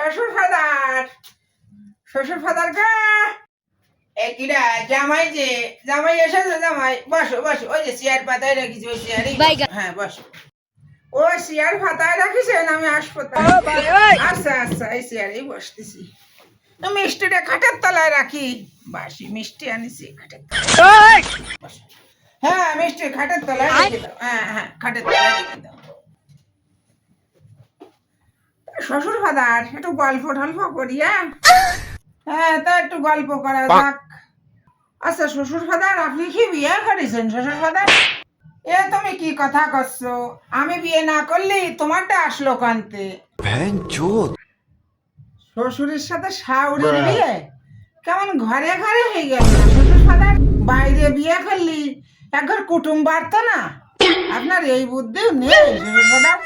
শ্বশুর ফাদার, শ্বশুর ফাদার গা একিরা জামাই যে জামাই এসেছে, জামাই বসো বসো, ওই যে চেয়ার পাতায় রাখিছি, ওই চেয়ারই হ্যাঁ বসো, ওই চেয়ার পাতায় রাখিছেন, আমি হাসপাতাল। আচ্ছা আচ্ছা, এই চেয়ারেই বসতেছি। তো মিষ্টিটা খাটের তলায় রাখি, বাসি মিষ্টি আনিছি খাটের তলায়। বসো। হ্যাঁ মিষ্টি খাটের তলায় রেখে দাও, হ্যাঁ হ্যাঁ খাটের তলায় রেখে দাও। শ্বশুর ফাদার একটু গল্প টল্প করিয়া, হ্যাঁ তা একটু গল্প করা যাক। আচ্ছা শ্বশুর ফাদার, আপনি কি বিয়ে করেছেন শ্বশুর ফাদার? এ তুমি কি কথা করছো? আমি বিয়ে না করলে তোমারটা আসলো কানতে? শ্বশুরের সাথে শাশুড়ির বিয়ে কেমন ঘরে ঘরে হয়ে গেল না শ্বশুর ফাদার? বাইরে বিয়ে করলি একঘর কুটুম বাড়তো না? আপনার এই বুদ্ধিও নেই শ্বশুর ফাদার।